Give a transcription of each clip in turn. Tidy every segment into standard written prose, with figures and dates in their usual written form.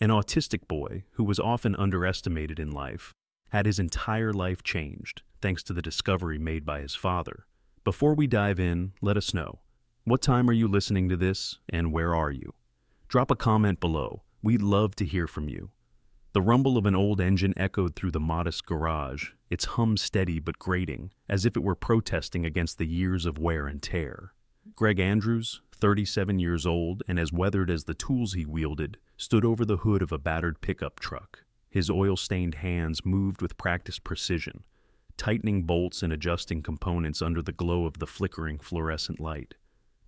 An autistic boy, who was often underestimated in life, had his entire life changed thanks to the discovery made by his father. Before we dive in, let us know, what time are you listening to this and where are you? Drop a comment below. We'd love to hear from you. The rumble of an old engine echoed through the modest garage, its hum steady but grating, as if it were protesting against the years of wear and tear. Greg Andrews, 37 years old and as weathered as the tools he wielded, stood over the hood of a battered pickup truck. His oil-stained hands moved with practiced precision, tightening bolts and adjusting components under the glow of the flickering fluorescent light.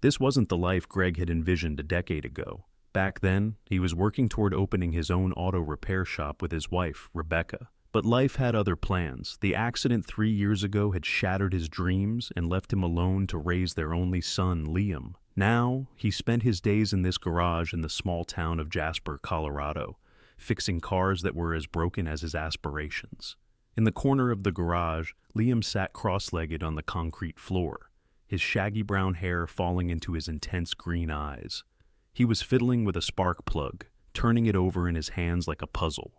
This wasn't the life Greg had envisioned a decade ago. Back then, he was working toward opening his own auto repair shop with his wife, Rebecca. But life had other plans. The accident 3 years ago had shattered his dreams and left him alone to raise their only son, Liam. Now, he spent his days in this garage in the small town of Jasper, Colorado, fixing cars that were as broken as his aspirations. In the corner of the garage, Liam sat cross-legged on the concrete floor, his shaggy brown hair falling into his intense green eyes. He was fiddling with a spark plug, turning it over in his hands like a puzzle.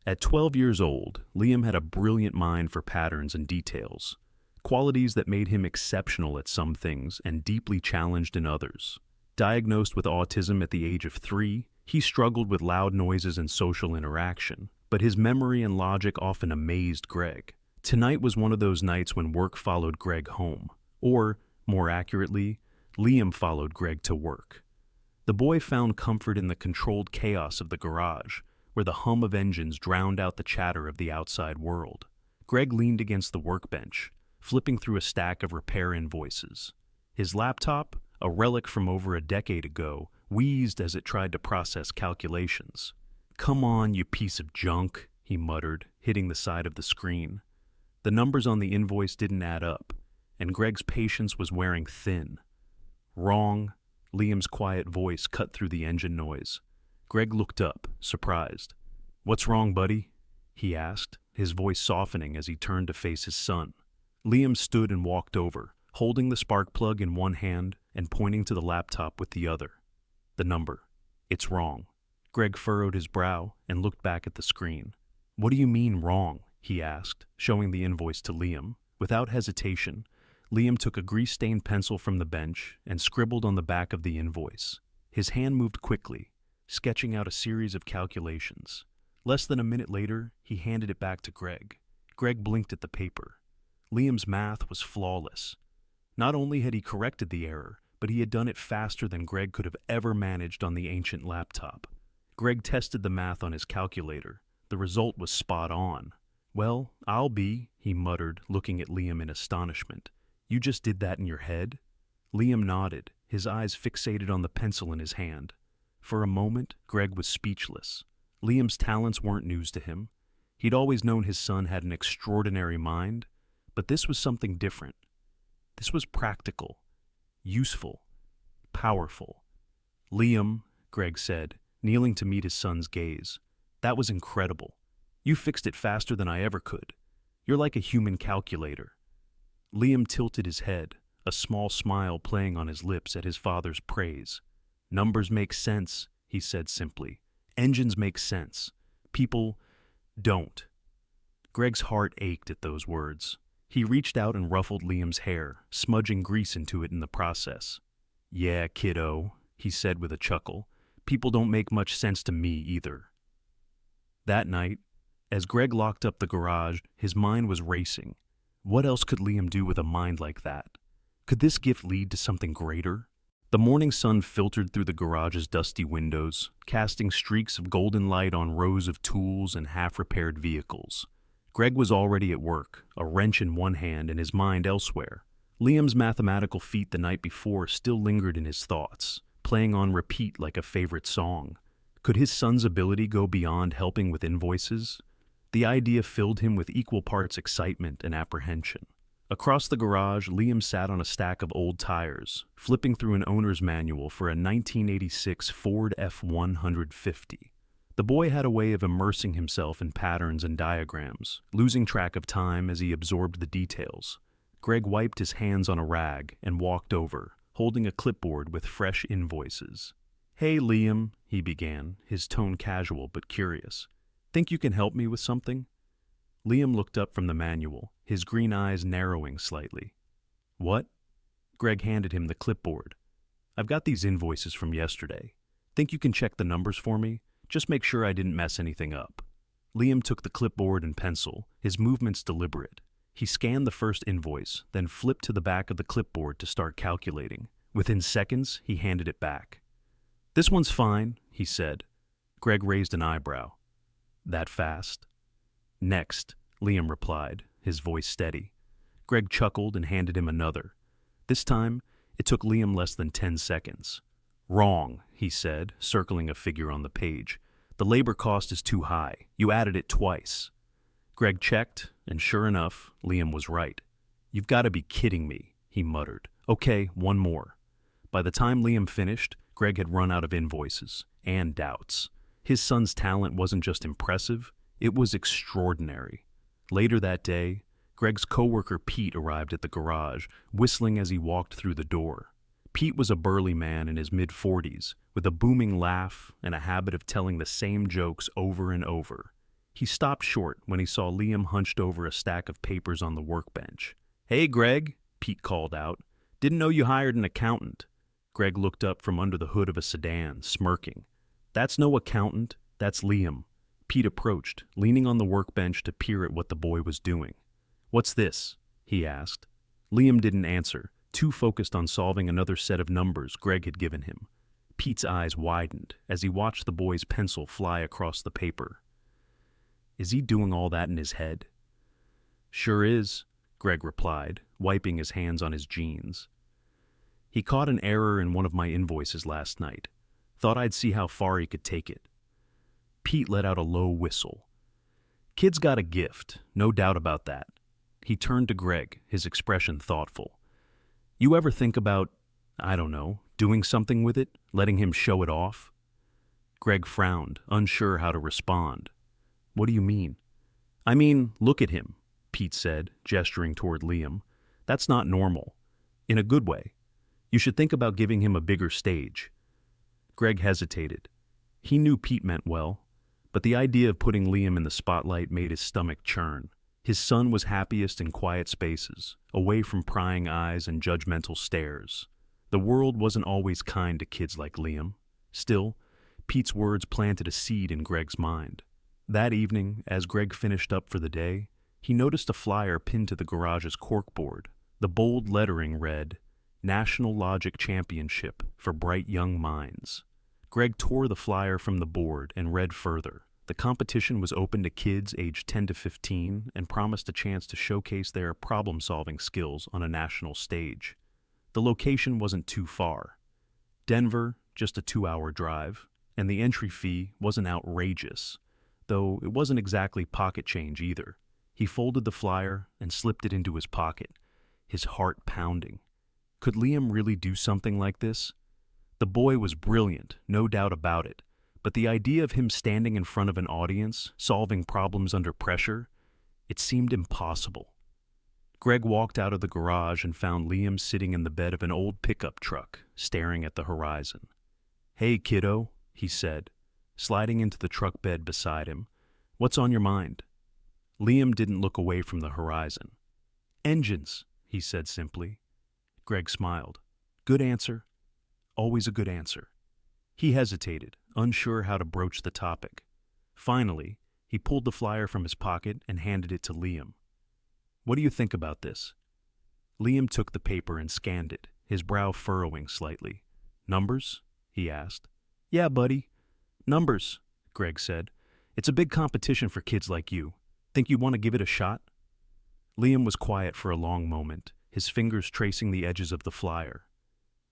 At 12 years old, Liam had a brilliant mind for patterns and details, qualities that made him exceptional at some things and deeply challenged in others. Diagnosed with autism at the age of 3, he struggled with loud noises and social interaction, but his memory and logic often amazed Greg. Tonight was one of those nights when work followed Greg home, or, more accurately, Liam followed Greg to work. The boy found comfort in the controlled chaos of the garage, where the hum of engines drowned out the chatter of the outside world. Greg leaned against the workbench, flipping through a stack of repair invoices. His laptop, a relic from over a decade ago, wheezed as it tried to process calculations. "Come on, you piece of junk," he muttered, hitting the side of the screen. The numbers on the invoice didn't add up, and Greg's patience was wearing thin. "Wrong," Liam's quiet voice cut through the engine noise. Greg looked up, surprised. "What's wrong, buddy?" he asked, his voice softening as he turned to face his son. Liam stood and walked over, holding the spark plug in one hand and pointing to the laptop with the other. The number. "It's wrong." Greg furrowed his brow and looked back at the screen. "What do you mean wrong?" he asked, showing the invoice to Liam. Without hesitation, Liam took a grease-stained pencil from the bench and scribbled on the back of the invoice. His hand moved quickly, sketching out a series of calculations. Less than a minute later, he handed it back to Greg. Greg blinked at the paper. Liam's math was flawless. Not only had he corrected the error, but he had done it faster than Greg could have ever managed on the ancient laptop. Greg tested the math on his calculator. The result was spot on. "Well, I'll be," he muttered, looking at Liam in astonishment. "You just did that in your head?" Liam nodded, his eyes fixated on the pencil in his hand. For a moment, Greg was speechless. Liam's talents weren't news to him. He'd always known his son had an extraordinary mind, but this was something different. This was practical, useful, powerful. "Liam," Greg said, kneeling to meet his son's gaze, "that was incredible. You fixed it faster than I ever could. You're like a human calculator." Liam tilted his head, a small smile playing on his lips at his father's praise. "Numbers make sense," he said simply. "Engines make sense. People don't." Greg's heart ached at those words. He reached out and ruffled Liam's hair, smudging grease into it in the process. "Yeah, kiddo," he said with a chuckle. "People don't make much sense to me either." That night, as Greg locked up the garage, his mind was racing. What else could Liam do with a mind like that? Could this gift lead to something greater? The morning sun filtered through the garage's dusty windows, casting streaks of golden light on rows of tools and half-repaired vehicles. Greg was already at work, a wrench in one hand and his mind elsewhere. Liam's mathematical feat the night before still lingered in his thoughts, playing on repeat like a favorite song. Could his son's ability go beyond helping with invoices? The idea filled him with equal parts excitement and apprehension. Across the garage, Liam sat on a stack of old tires, flipping through an owner's manual for a 1986 Ford F-150. The boy had a way of immersing himself in patterns and diagrams, losing track of time as he absorbed the details. Greg wiped his hands on a rag and walked over, holding a clipboard with fresh invoices. "Hey, Liam," he began, his tone casual but curious. "Think you can help me with something?" Liam looked up from the manual, his green eyes narrowing slightly. "What?" Greg handed him the clipboard. "I've got these invoices from yesterday. Think you can check the numbers for me? Just make sure I didn't mess anything up." Liam took the clipboard and pencil, his movements deliberate. He scanned the first invoice, then flipped to the back of the clipboard to start calculating. Within seconds, he handed it back. "This one's fine," he said. Greg raised an eyebrow. "That fast?" "Next," Liam replied, his voice steady. Greg chuckled and handed him another. This time, it took Liam less than 10 seconds. "Wrong," he said, circling a figure on the page. "The labor cost is too high. You added it twice." Greg checked, and sure enough, Liam was right. "You've got to be kidding me," he muttered. "Okay, one more." By the time Liam finished, Greg had run out of invoices and doubts. His son's talent wasn't just impressive, it was extraordinary. Later that day, Greg's coworker Pete arrived at the garage, whistling as he walked through the door. Pete was a burly man in his mid-40s, with a booming laugh and a habit of telling the same jokes over and over. He stopped short when he saw Liam hunched over a stack of papers on the workbench. "Hey, Greg," Pete called out. "Didn't know you hired an accountant." Greg looked up from under the hood of a sedan, smirking. "That's no accountant, that's Liam." Pete approached, leaning on the workbench to peer at what the boy was doing. "What's this?" he asked. Liam didn't answer, too focused on solving another set of numbers Greg had given him. Pete's eyes widened as he watched the boy's pencil fly across the paper. "Is he doing all that in his head?" "Sure is," Greg replied, wiping his hands on his jeans. "He caught an error in one of my invoices last night. Thought I'd see how far he could take it." Pete let out a low whistle. "Kid's got a gift, no doubt about that." He turned to Greg, his expression thoughtful. "You ever think about, I don't know, doing something with it, letting him show it off?" Greg frowned, unsure how to respond. "What do you mean?" "I mean, look at him," Pete said, gesturing toward Liam. "That's not normal. In a good way. You should think about giving him a bigger stage." Greg hesitated. He knew Pete meant well, but the idea of putting Liam in the spotlight made his stomach churn. His son was happiest in quiet spaces, away from prying eyes and judgmental stares. The world wasn't always kind to kids like Liam. Still, Pete's words planted a seed in Greg's mind. That evening, as Greg finished up for the day, he noticed a flyer pinned to the garage's corkboard. The bold lettering read, "National Logic Championship for Bright Young Minds." Greg tore the flyer from the board and read further. The competition was open to kids aged 10 to 15 and promised a chance to showcase their problem-solving skills on a national stage. The location wasn't too far. Denver, just a 2-hour drive, and the entry fee wasn't outrageous, though it wasn't exactly pocket change either. He folded the flyer and slipped it into his pocket, his heart pounding. Could Liam really do something like this? The boy was brilliant, no doubt about it, but the idea of him standing in front of an audience, solving problems under pressure, it seemed impossible. Greg walked out of the garage and found Liam sitting in the bed of an old pickup truck, staring at the horizon. "Hey, kiddo," he said, sliding into the truck bed beside him. "What's on your mind?" Liam didn't look away from the horizon. "Engines," he said simply. Greg smiled. "Good answer. Always a good answer." He hesitated, unsure how to broach the topic. Finally, he pulled the flyer from his pocket and handed it to Liam. "What do you think about this?" Liam took the paper and scanned it, his brow furrowing slightly. "Numbers?" he asked. "Yeah, buddy. Numbers," Greg said. "It's a big competition for kids like you. Think you want to give it a shot?" Liam was quiet for a long moment, his fingers tracing the edges of the flyer.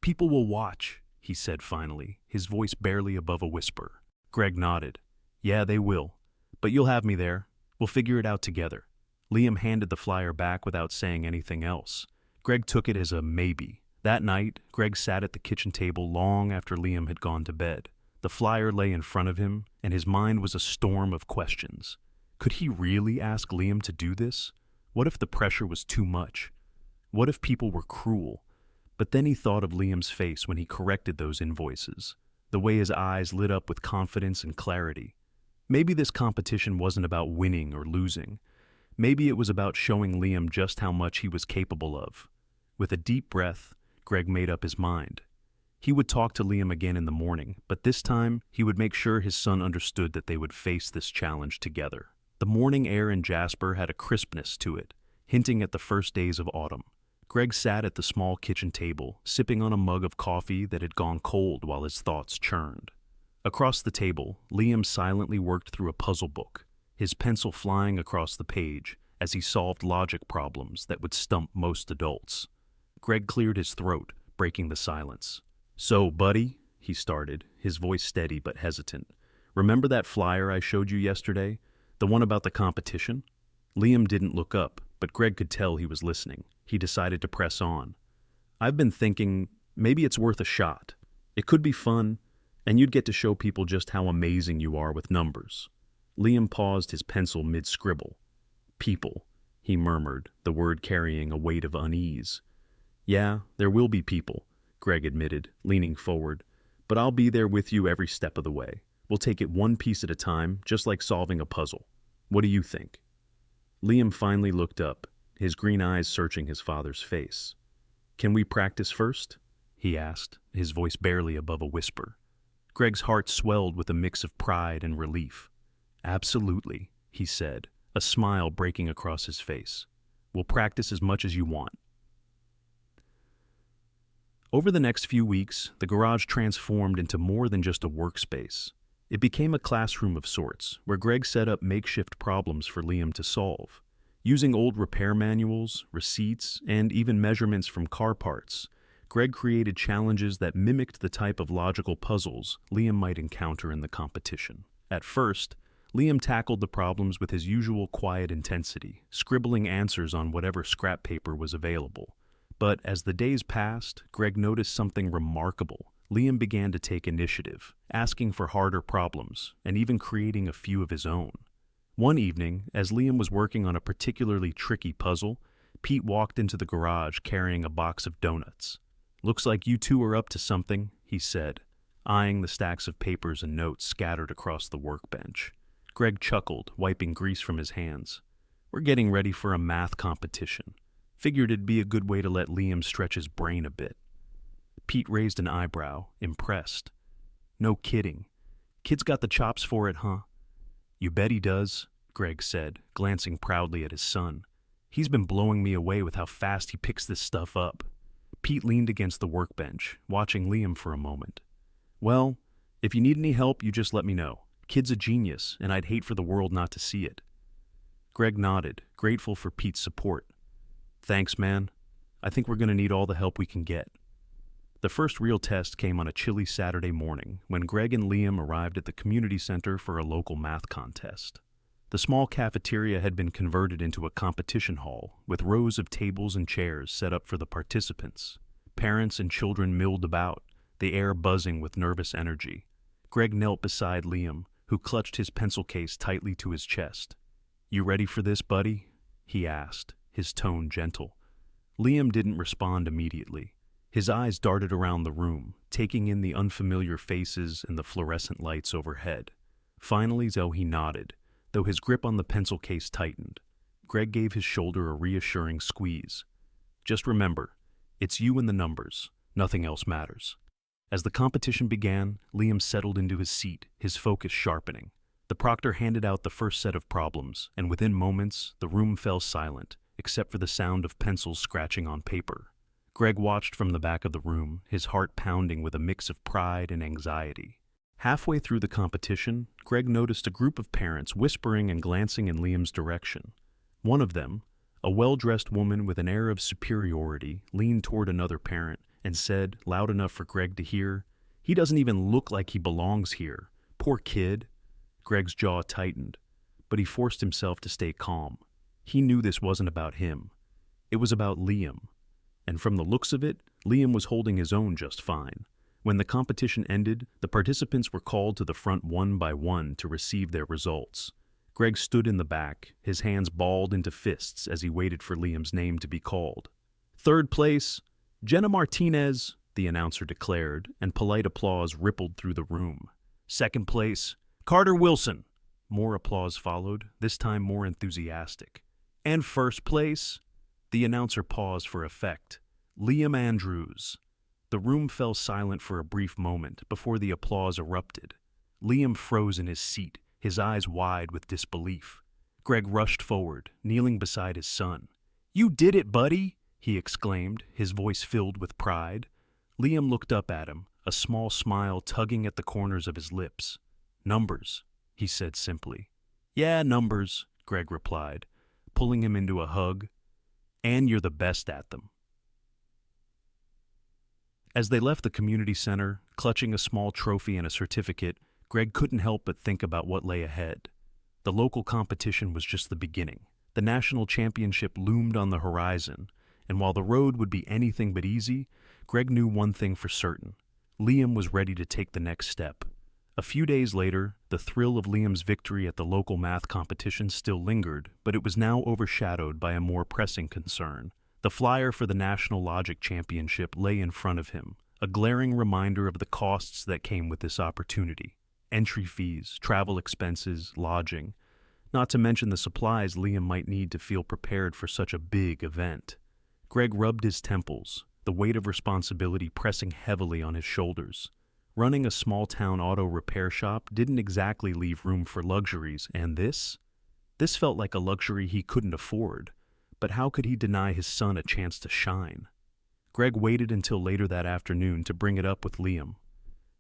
"People will watch," he said finally, his voice barely above a whisper. Greg nodded. "Yeah, they will. But you'll have me there. We'll figure it out together." Liam handed the flyer back without saying anything else. Greg took it as a maybe. That night, Greg sat at the kitchen table long after Liam had gone to bed. The flyer lay in front of him, and his mind was a storm of questions. Could he really ask Liam to do this? What if the pressure was too much? What if people were cruel? But then he thought of Liam's face when he corrected those invoices. the way his eyes lit up with confidence and clarity. Maybe this competition wasn't about winning or losing. Maybe it was about showing Liam just how much he was capable of. With a deep breath, Greg made up his mind. He would talk to Liam again in the morning, but this time he would make sure his son understood that they would face this challenge together. The morning air in Jasper had a crispness to it, hinting at the first days of autumn. Greg sat at the small kitchen table, sipping on a mug of coffee that had gone cold while his thoughts churned. Across the table, Liam silently worked through a puzzle book, his pencil flying across the page as he solved logic problems that would stump most adults. Greg cleared his throat, breaking the silence. "So, buddy," he started, his voice steady but hesitant. "Remember that flyer I showed you yesterday? The one about the competition?" Liam didn't look up, but Greg could tell he was listening. He decided to press on. "I've been thinking, maybe it's worth a shot. It could be fun, and you'd get to show people just how amazing you are with numbers." Liam paused his pencil mid-scribble. "People," he murmured, the word carrying a weight of unease. "Yeah, there will be people," Greg admitted, leaning forward. "But I'll be there with you every step of the way. We'll take it one piece at a time, just like solving a puzzle. What do you think?" Liam finally looked up, his green eyes searching his father's face. "Can we practice first?" he asked, his voice barely above a whisper. Greg's heart swelled with a mix of pride and relief. "Absolutely," he said, a smile breaking across his face. "We'll practice as much as you want." Over the next few weeks, the garage transformed into more than just a workspace. It became a classroom of sorts, where Greg set up makeshift problems for Liam to solve. Using old repair manuals, receipts, and even measurements from car parts, Greg created challenges that mimicked the type of logical puzzles Liam might encounter in the competition. At first, Liam tackled the problems with his usual quiet intensity, scribbling answers on whatever scrap paper was available. But as the days passed, Greg noticed something remarkable. Liam began to take initiative, asking for harder problems, and even creating a few of his own. One evening, as Liam was working on a particularly tricky puzzle, Pete walked into the garage carrying a box of donuts. "Looks like you two are up to something," he said, eyeing the stacks of papers and notes scattered across the workbench. Greg chuckled, wiping grease from his hands. "We're getting ready for a math competition. Figured it'd be a good way to let Liam stretch his brain a bit." Pete raised an eyebrow, impressed. "No kidding. Kid's got the chops for it, huh?" "You bet he does," Greg said, glancing proudly at his son. "He's been blowing me away with how fast he picks this stuff up." Pete leaned against the workbench, watching Liam for a moment. "Well, if you need any help, you just let me know. Kid's a genius, and I'd hate for the world not to see it." Greg nodded, grateful for Pete's support. "Thanks, man. I think we're going to need all the help we can get." The first real test came on a chilly Saturday morning when Greg and Liam arrived at the community center for a local math contest. The small cafeteria had been converted into a competition hall with rows of tables and chairs set up for the participants. Parents and children milled about, the air buzzing with nervous energy. Greg knelt beside Liam, who clutched his pencil case tightly to his chest. "You ready for this, buddy?" he asked, his tone gentle. Liam didn't respond immediately. His eyes darted around the room, taking in the unfamiliar faces and the fluorescent lights overhead. Finally, he nodded, though his grip on the pencil case tightened. Greg gave his shoulder a reassuring squeeze. "Just remember, it's you and the numbers. Nothing else matters." As the competition began, Liam settled into his seat, his focus sharpening. The proctor handed out the first set of problems, and within moments, the room fell silent, except for the sound of pencils scratching on paper. Greg watched from the back of the room, his heart pounding with a mix of pride and anxiety. Halfway through the competition, Greg noticed a group of parents whispering and glancing in Liam's direction. One of them, a well-dressed woman with an air of superiority, leaned toward another parent and said, loud enough for Greg to hear, "He doesn't even look like he belongs here. Poor kid." Greg's jaw tightened, but he forced himself to stay calm. He knew this wasn't about him. It was about Liam. And from the looks of it, Liam was holding his own just fine. When the competition ended, the participants were called to the front one by one to receive their results. Greg stood in the back, his hands balled into fists as he waited for Liam's name to be called. "Third place, Jenna Martinez," the the announcer declared, and polite applause rippled through the room. "Second place, Carter Wilson." More applause followed, this time more enthusiastic. "And first place," the announcer paused for effect, "Liam Andrews." The room fell silent for a brief moment before the applause erupted. Liam froze in his seat, his eyes wide with disbelief. Greg rushed forward, kneeling beside his son. "You did it, buddy!" he exclaimed, his voice filled with pride. Liam looked up at him, a small smile tugging at the corners of his lips. "Numbers," he said simply. "Yeah, numbers," Greg replied, pulling him into a hug. "And you're the best at them." As they left the community center, clutching a small trophy and a certificate, Greg couldn't help but think about what lay ahead. The local competition was just the beginning. The national championship loomed on the horizon, and while the road would be anything but easy, Greg knew one thing for certain. Liam was ready to take the next step. A few days later, the thrill of Liam's victory at the local math competition still lingered, but it was now overshadowed by a more pressing concern. The flyer for the National Logic Championship lay in front of him, a glaring reminder of the costs that came with this opportunity. Entry fees, travel expenses, lodging, not to mention the supplies Liam might need to feel prepared for such a big event. Greg rubbed his temples, the weight of responsibility pressing heavily on his shoulders. Running a small-town auto repair shop didn't exactly leave room for luxuries, and this? This felt like a luxury he couldn't afford. But how could he deny his son a chance to shine? Greg waited until later that afternoon to bring it up with Liam.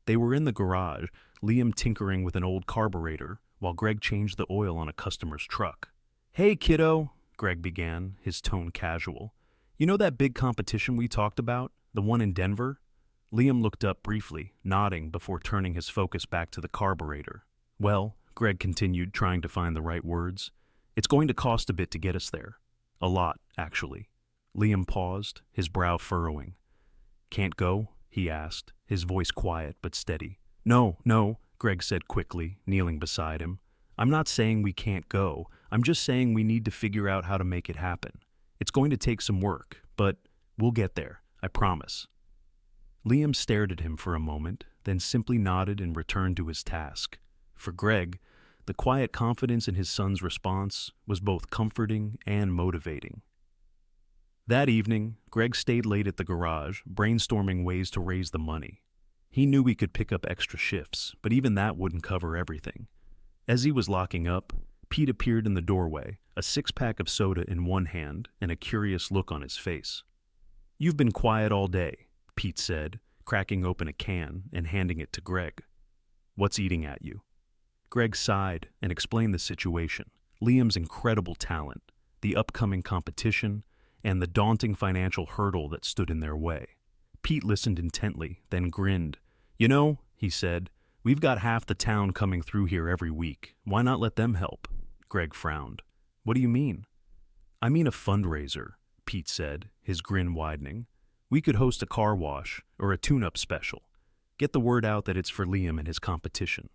They were in the garage, Liam tinkering with an old carburetor, while Greg changed the oil on a customer's truck. "Hey, kiddo," Greg began, his tone casual. "You know that big competition we talked about? The one in Denver?" Liam looked up briefly, nodding before turning his focus back to the carburetor. "Well," Greg continued, trying to find the right words, "it's going to cost a bit to get us there. A lot, actually." Liam paused, his brow furrowing. "Can't go?" he asked, his voice quiet but steady. No, Greg said quickly, kneeling beside him. "I'm not saying we can't go. I'm just saying we need to figure out how to make it happen. It's going to take some work, but we'll get there, I promise." Liam stared at him for a moment, then simply nodded and returned to his task. For Greg, the quiet confidence in his son's response was both comforting and motivating. That evening, Greg stayed late at the garage, brainstorming ways to raise the money. He knew he could pick up extra shifts, but even that wouldn't cover everything. As he was locking up, Pete appeared in the doorway, a six-pack of soda in one hand and a curious look on his face. "You've been quiet all day," Pete said, cracking open a can and handing it to Greg. "What's eating at you?" Greg sighed and explained the situation, Liam's incredible talent, the upcoming competition, and the daunting financial hurdle that stood in their way. Pete listened intently, then grinned. "You know," he said, "we've got half the town coming through here every week. Why not let them help?" Greg frowned. "What do you mean?" "I mean a fundraiser," Pete said, his grin widening. "We could host a car wash or a tune-up special. Get the word out that it's for Liam and his competition.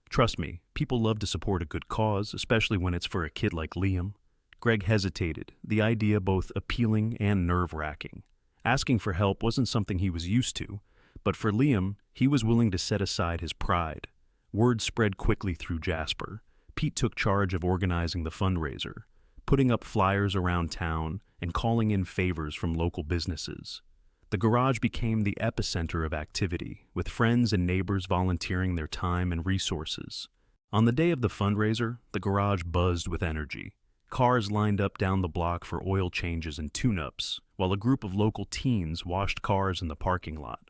Trust me, people love to support a good cause, especially when it's for a kid like Liam." Greg hesitated, the idea both appealing and nerve-wracking. Asking for help wasn't something he was used to, but for Liam, he was willing to set aside his pride. Word spread quickly through Jasper. Pete took charge of organizing the fundraiser, putting up flyers around town and calling in favors from local businesses. The garage became the epicenter of activity, with friends and neighbors volunteering their time and resources. On the day of the fundraiser, the garage buzzed with energy. Cars lined up down the block for oil changes and tune-ups, while a group of local teens washed cars in the parking lot.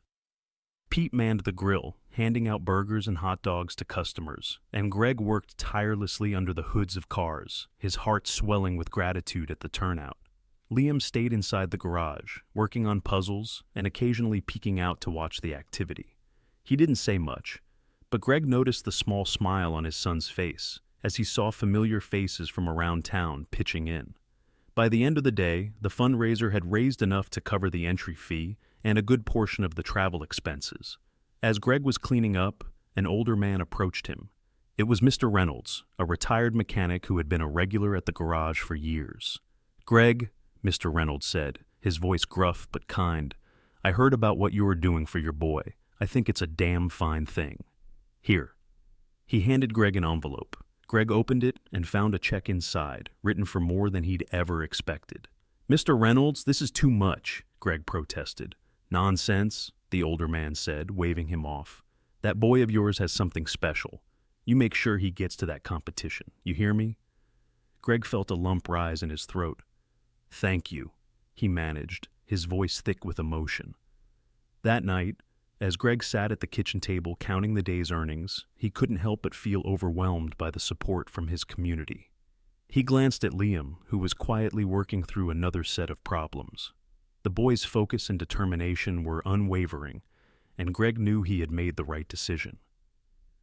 Pete manned the grill, handing out burgers and hot dogs to customers, and Greg worked tirelessly under the hoods of cars, his heart swelling with gratitude at the turnout. Liam stayed inside the garage, working on puzzles and occasionally peeking out to watch the activity. He didn't say much, but Greg noticed the small smile on his son's face as he saw familiar faces from around town pitching in. By the end of the day, the fundraiser had raised enough to cover the entry fee and a good portion of the travel expenses. As Greg was cleaning up, an older man approached him. It was Mr. Reynolds, a retired mechanic who had been a regular at the garage for years. "Greg," Mr. Reynolds said, his voice gruff but kind, I heard about what you were doing for your boy. I think it's a damn fine thing. Here." He handed Greg an envelope. Greg opened it and found a check inside, written for more than he'd ever expected. "Mr. Reynolds, this is too much," Greg protested. "Nonsense," the older man said, waving him off. "That boy of yours has something special. You make sure he gets to that competition. You hear me?" Greg felt a lump rise in his throat. "Thank you," he managed, his voice thick with emotion. That night, as Greg sat at the kitchen table counting the day's earnings, he couldn't help but feel overwhelmed by the support from his community. He glanced at Liam, who was quietly working through another set of problems. The boy's focus and determination were unwavering, and Greg knew he had made the right decision.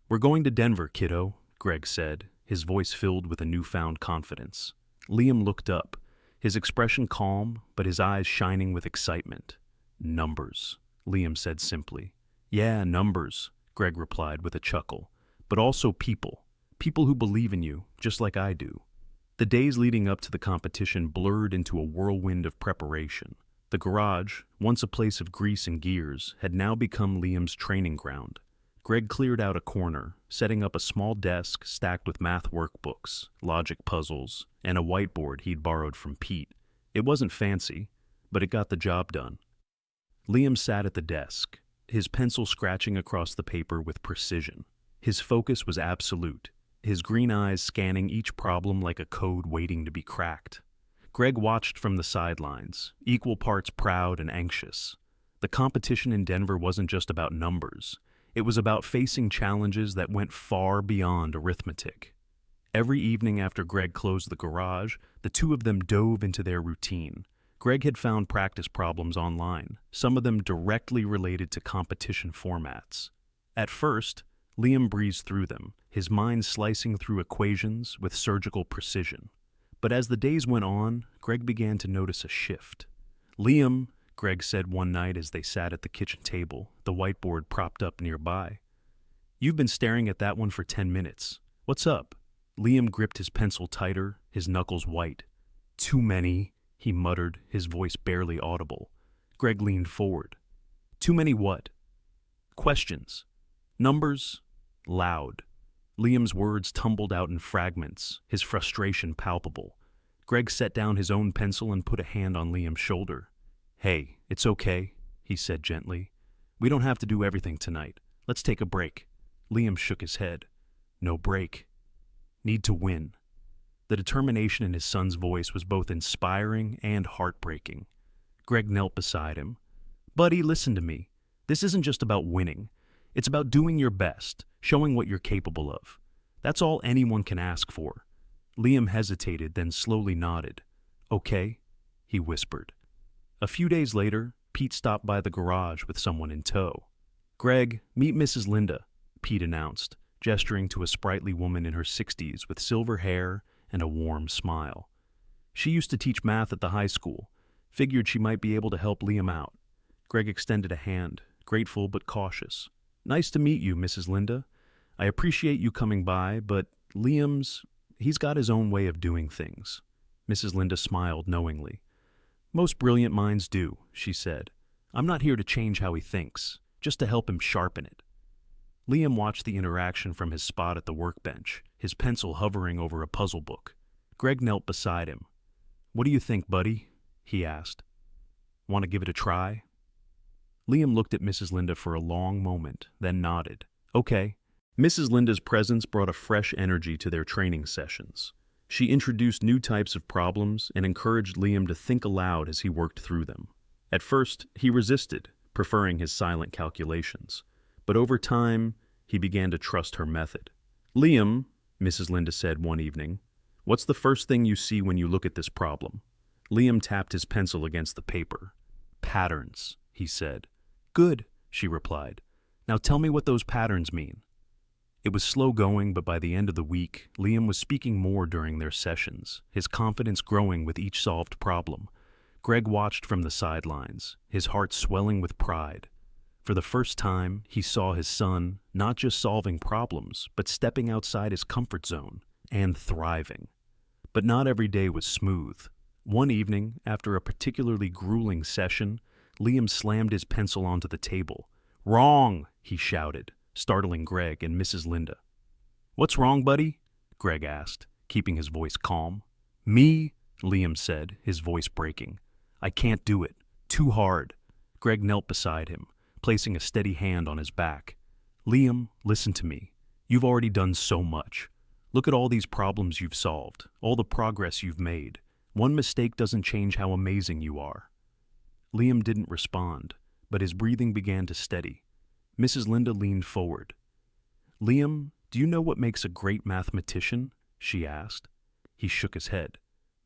"We're going to Denver, kiddo," Greg said, his voice filled with a newfound confidence. Liam looked up, his expression calm, but his eyes shining with excitement. "Numbers," Liam said simply. "Yeah, numbers," Greg replied with a chuckle, "but also people. People who believe in you, just like I do." The days leading up to the competition blurred into a whirlwind of preparation. The garage, once a place of grease and gears, had now become Liam's training ground. Greg cleared out a corner, setting up a small desk stacked with math workbooks, logic puzzles, and a whiteboard he'd borrowed from Pete. It wasn't fancy, but it got the job done. Liam sat at the desk, his pencil scratching across the paper with precision. His focus was absolute, his green eyes scanning each problem like a code waiting to be cracked. Greg watched from the sidelines, equal parts proud and anxious. The competition in Denver wasn't just about numbers. It was about facing challenges that went far beyond arithmetic. Every evening after Greg closed the garage, the two of them dove into their routine. Greg had found practice problems online, some of them directly related to competition formats. At first, Liam breezed through them, his mind slicing through equations with surgical precision. But as the days went on, Greg began to notice a shift. "Liam," Greg said one night as they sat at the kitchen table, the whiteboard propped up nearby, "you've been staring at that one for 10 minutes. What's up?" Liam gripped his pencil tighter, his knuckles white. "Too many," he muttered, his voice barely audible. Greg leaned forward. "Too many what?" "Questions. Numbers. Loud." Liam's words tumbled out in fragments, his frustration palpable. Greg set down his own pencil and put a hand on Liam's shoulder. "Hey, it's okay," he said gently. "We don't have to do everything tonight. Let's take a break." Liam shook his head. "No break. Need to win." The determination in his son's voice was both inspiring and heartbreaking. Greg knelt beside him. "Buddy, listen to me. This isn't just about winning. It's about doing your best, showing what you're capable of. That's all anyone can ask for." Liam hesitated, then slowly nodded. "Okay," he whispered. A few days later, Pete stopped by the garage with someone in tow. "Greg, meet Mrs. Linda," Pete announced, gesturing to a sprightly woman in her 60s with silver hair and a warm smile. "She used to teach math at the high school. Figured she might be able to help Liam out." Greg extended a hand, grateful but cautious. "Nice to meet you, Mrs. Linda. I appreciate you coming by, but he's got his own way of doing things." Mrs. Linda smiled knowingly. "Most brilliant minds do," she said. "I'm not here to change how he thinks, just to help him sharpen it." Liam watched the interaction from his spot at the workbench, his pencil hovering over a puzzle book. Greg knelt beside him. "What do you think, buddy?" he asked. "Want to give it a try?" Liam looked at Mrs. Linda for a long moment, then nodded. "Okay." Mrs. Linda's presence brought a fresh energy to their training sessions. She introduced new types of problems and encouraged Liam to think aloud as he worked through them. At first, he resisted, preferring his silent calculations. But over time, he began to trust her method. "Liam," Mrs. Linda said one evening, "what's the first thing you see when you look at this problem?" Liam tapped his pencil against the paper. "Patterns," he said. "Good," she replied. "Now tell me what those patterns mean." It was slow going, but by the end of the week, Liam was speaking more during their sessions, his confidence growing with each solved problem. Greg watched from the sidelines, his heart swelling with pride. For the first time, he saw his son not just solving problems, but stepping outside his comfort zone and thriving. But not every day was smooth. One evening, after a particularly grueling session, Liam slammed his pencil onto the table. "Wrong!" he shouted, startling Greg and Mrs. Linda. "What's wrong, buddy?" Greg asked, keeping his voice calm. "Me?" Liam said, his voice breaking. "I can't do it. Too hard." Greg knelt beside him, placing a steady hand on his back. "Liam, listen to me. You've already done so much. Look at all these problems you've solved, all the progress you've made. One mistake doesn't change how amazing you are." Liam didn't respond, but his breathing began to steady. Mrs. Linda leaned forward. "Liam, do you know what makes a great mathematician?" she asked. He shook his head.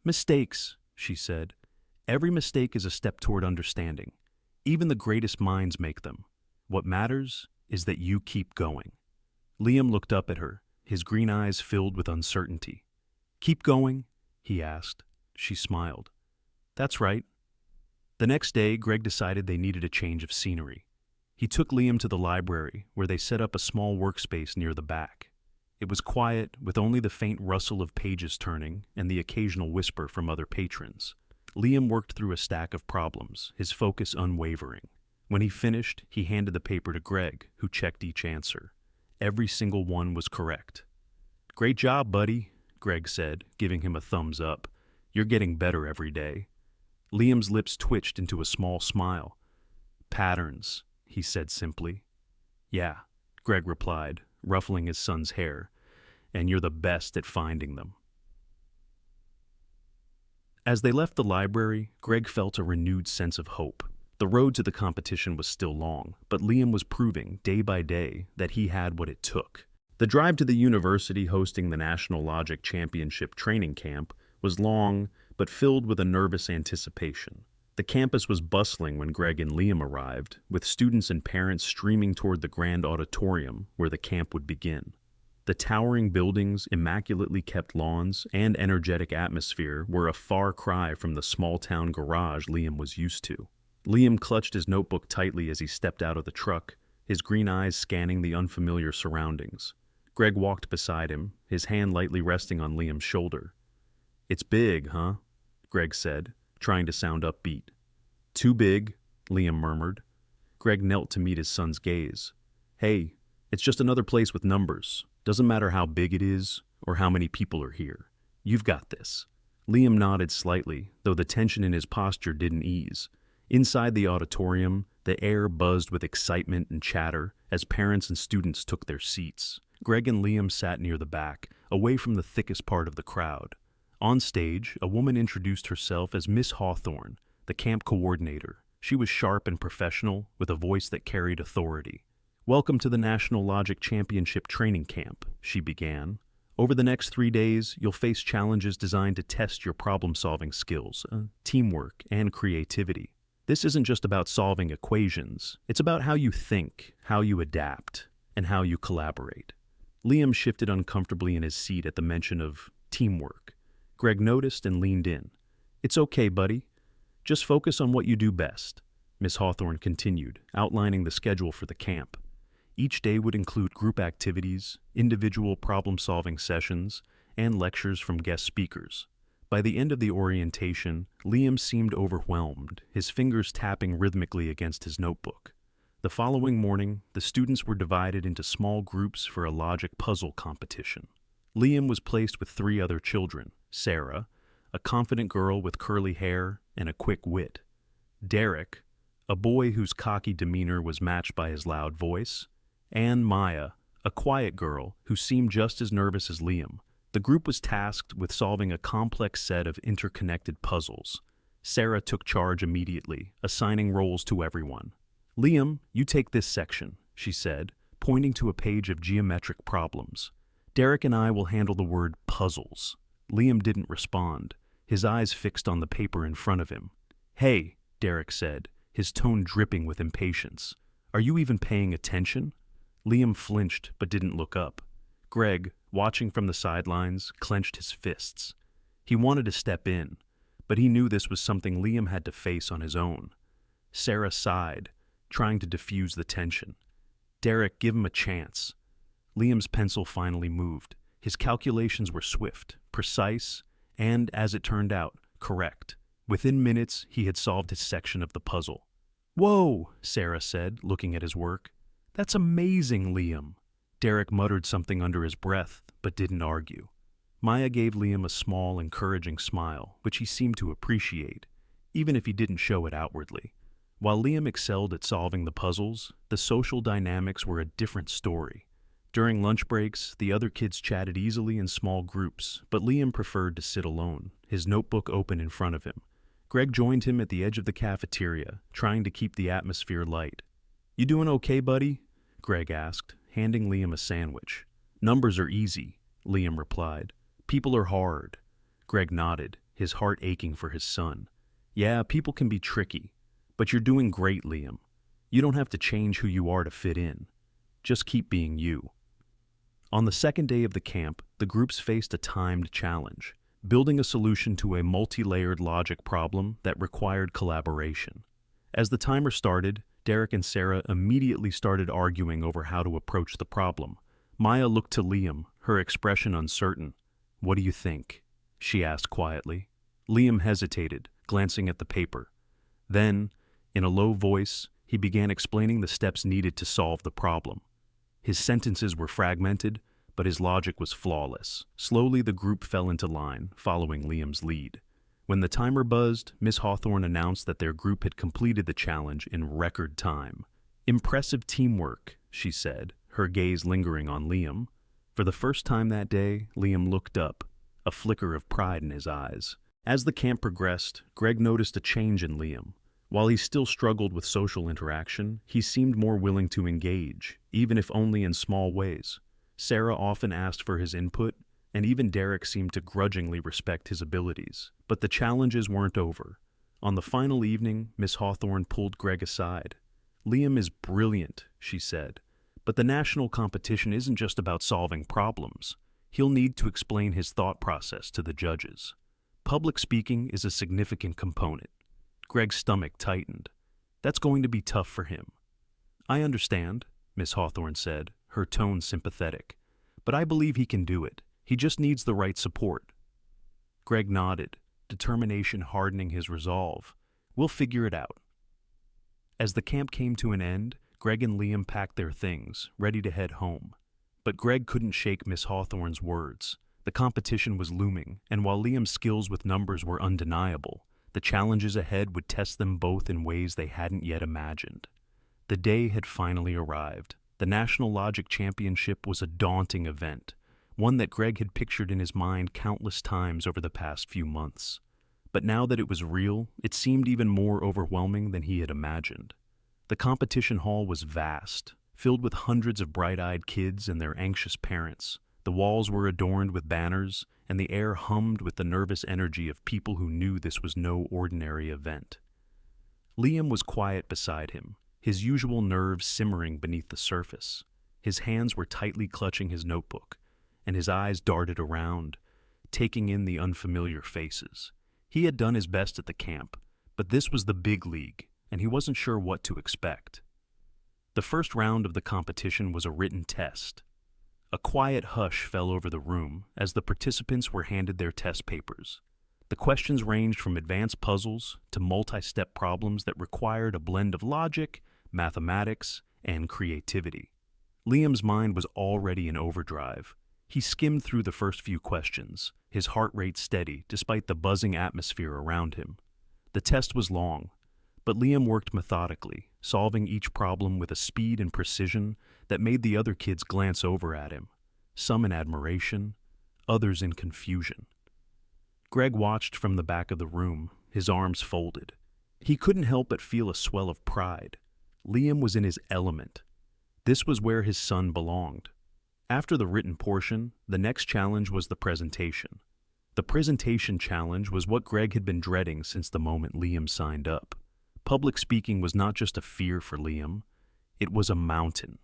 "Mistakes," she said. "Every mistake is a step toward understanding. Even the greatest minds make them. What matters is that you keep going." Liam looked up at her, his green eyes filled with uncertainty. "Keep going?" he asked. She smiled. "That's right." The next day, Greg decided they needed a change of scenery. He took Liam to the library, where they set up a small workspace near the back. It was quiet, with only the faint rustle of pages turning and the occasional whisper from other patrons. Liam worked through a stack of problems, his focus unwavering. When he finished, he handed the paper to Greg, who checked each answer. Every single one was correct. "Great job, buddy," Greg said, giving him a thumbs up. "You're getting better every day." Liam's lips twitched into a small smile. "Patterns," he said simply. "Yeah," Greg replied, ruffling his son's hair. "And you're the best at finding them." As they left the library, Greg felt a renewed sense of hope. The road to the competition was still long, but Liam was proving, day by day, that he had what it took. The drive to the university hosting the National Logic Championship training camp was long, but filled with a nervous anticipation. The campus was bustling when Greg and Liam arrived, with students and parents streaming toward the grand auditorium where the camp would begin. The towering buildings, immaculately kept lawns, and energetic atmosphere were a far cry from the small-town garage Liam was used to. Liam clutched his notebook tightly as he stepped out of the truck, his green eyes scanning the unfamiliar surroundings. Greg walked beside him, his hand lightly resting on Liam's shoulder. "It's big, huh?" Greg said, trying to sound upbeat. "Too big," Liam murmured. Greg knelt to meet his son's gaze. "Hey, it's just another place with numbers. Doesn't matter how big it is or how many people are here. You've got this." Liam nodded slightly, though the tension in his posture didn't ease. Inside the auditorium, the air buzzed with excitement and chatter as parents and students took their seats. Greg and Liam sat near the back, away from the thickest part of the crowd. On stage, a woman introduced herself as Miss Hawthorne, the camp coordinator. She was sharp and professional, with a voice that carried authority. "Welcome to the National Logic Championship training camp," she began. "Over the next 3 days, you'll face challenges designed to test your problem-solving skills, teamwork, and creativity. This isn't just about solving equations. It's about how you think, how you adapt, and how you collaborate." Liam shifted uncomfortably in his seat at the mention of teamwork. Greg noticed and leaned in. "It's okay, buddy. Just focus on what you do best," Miss Hawthorne continued, outlining the schedule for the camp. Each day would include group activities, individual problem-solving sessions, and lectures from guest speakers. By the end of the orientation, Liam seemed overwhelmed, his fingers tapping rhythmically against his notebook. The following morning, the students were divided into small groups for a logic puzzle competition. Liam was placed with 3 other children: Sarah, a confident girl with curly hair and a quick wit; Derek, a boy whose cocky demeanor was matched by his loud voice; and Maya, a quiet girl who seemed just as nervous as Liam. The group was tasked with solving a complex set of interconnected puzzles. Sarah took charge immediately, assigning roles to everyone. "Liam, you take this section," she said, pointing to a page of geometric problems. "Derek and I will handle the word puzzles." Liam didn't respond, his eyes fixed on the paper in front of him. "Hey," Derek said, his tone dripping with impatience. "Are you even paying attention?" Liam flinched but didn't look up. Greg, watching from the sidelines, clenched his fists. He wanted to step in, but he knew this was something Liam had to face on his own. Sarah sighed, trying to diffuse the tension. "Derek, give him a chance." Liam's pencil finally moved. His calculations were swift, precise, and, as it turned out, correct. Within minutes, he had solved his section of the puzzle. "Whoa," Sarah said, looking at his work. "That's amazing, Liam." Derek muttered something under his breath, but didn't argue. Maya gave Liam a small, encouraging smile, which he seemed to appreciate, even if he didn't show it outwardly. While Liam excelled at solving the puzzles, the social dynamics were a different story. During lunch breaks, the other kids chatted easily in small groups, but Liam preferred to sit alone, his notebook open in front of him. Greg joined him at the edge of the cafeteria, trying to keep the atmosphere light. "You doing okay, buddy?" Greg asked, handing Liam a sandwich. "Numbers are easy," Liam replied. "People are hard." Greg nodded, his heart aching for his son. "Yeah, people can be tricky. But you're doing great, Liam. You don't have to change who you are to fit in. Just keep being you." On the second day of the camp, the groups faced a timed challenge, building a solution to a multi-layered logic problem that required collaboration. As the timer started, Derek and Sarah immediately started arguing over how to approach the problem. Maya looked to Liam, her expression uncertain. "What do you think?" she asked quietly. Liam hesitated, glancing at the paper. Then, in a low voice, he began explaining the steps needed to solve the problem. His sentences were fragmented, but his logic was flawless. Slowly, the group fell into line, following Liam's lead. When the timer buzzed, Miss Hawthorne announced that their group had completed the challenge in record time. "Impressive teamwork," she said, her gaze lingering on Liam. For the first time that day, Liam looked up, a flicker of pride in his eyes. As the camp progressed, Greg noticed a change in Liam. While he still struggled with social interaction, he seemed more willing to engage, even if only in small ways. Sarah often asked for his input, and even Derek seemed to grudgingly respect his abilities. But the challenges weren't over. On the final evening, Miss Hawthorne pulled Greg aside. "Liam is brilliant," she said, "but the national competition isn't just about solving problems. He'll need to explain his thought process to the judges. Public speaking is a significant component." Greg's stomach tightened. "That's going to be tough for him." "I understand," Miss Hawthorne said, her tone sympathetic. "But I believe he can do it. He just needs the right support." Greg nodded, determination hardening his resolve. "We'll figure it out." As the camp came to an end, Greg and Liam packed their things, ready to head home. But Greg couldn't shake Miss Hawthorne's words. The competition was looming, and while Liam's skills with numbers were undeniable, the challenges ahead would test them both in ways they hadn't yet imagined. The day had finally arrived. The National Logic Championship was a daunting event, one that Greg had pictured in his mind countless times over the past few months. But now that it was real, it seemed even more overwhelming than he had imagined. The competition hall was vast, filled with hundreds of bright-eyed kids and their anxious parents. The walls were adorned with banners, and the air hummed with the nervous energy of people who knew this was no ordinary event. Liam was quiet beside him, his usual nerves simmering beneath the surface. His hands were tightly clutching his notebook, and his eyes darted around, taking in the unfamiliar faces. He had done his best at the camp, but this was the big league, and he wasn't sure what to expect. The first round of the competition was a written test. A quiet hush fell over the room as the participants were handed their test papers. The questions ranged from advanced puzzles to multi-step problems that required a blend of logic, mathematics, and creativity. Liam's mind was already in overdrive. He skimmed through the first few questions, his heart rate steady despite the buzzing atmosphere around him. The test was long, but Liam worked methodically, solving each problem with a speed and precision that made the other kids glance over at him, some in admiration, others in confusion. Greg watched from the back of the room, his arms folded. He couldn't help but feel a swell of pride. Liam was in his element. This was where his son belonged. After the written portion, the next challenge was the presentation. The presentation challenge was what Greg had been dreading since the moment Liam signed up. Public speaking was not just a fear for Liam, it was a mountain.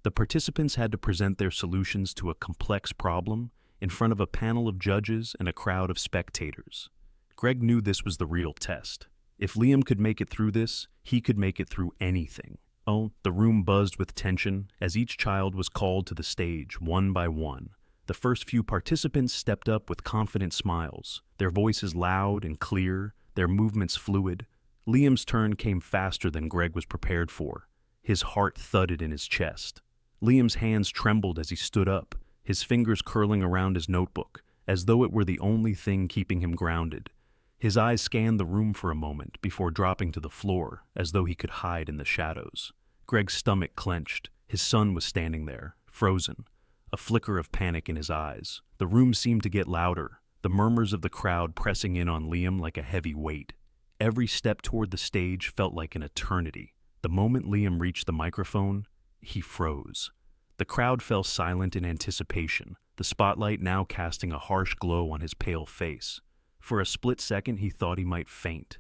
The participants had to present their solutions to a complex problem in front of a panel of judges and a crowd of spectators. Greg knew this was the real test. If Liam could make it through this, he could make it through anything. Oh, the room buzzed with tension as each child was called to the stage one by one. The first few participants stepped up with confident smiles, their voices loud and clear, their movements fluid. Liam's turn came faster than Greg was prepared for. His heart thudded in his chest. Liam's hands trembled as he stood up, his fingers curling around his notebook, as though it were the only thing keeping him grounded. His eyes scanned the room for a moment before dropping to the floor, as though he could hide in the shadows. Greg's stomach clenched. His son was standing there, frozen, a flicker of panic in his eyes. The room seemed to get louder, the murmurs of the crowd pressing in on Liam like a heavy weight. Every step toward the stage felt like an eternity. The moment Liam reached the microphone, he froze. The crowd fell silent in anticipation, the spotlight now casting a harsh glow on his pale face. For a split second he thought he might faint.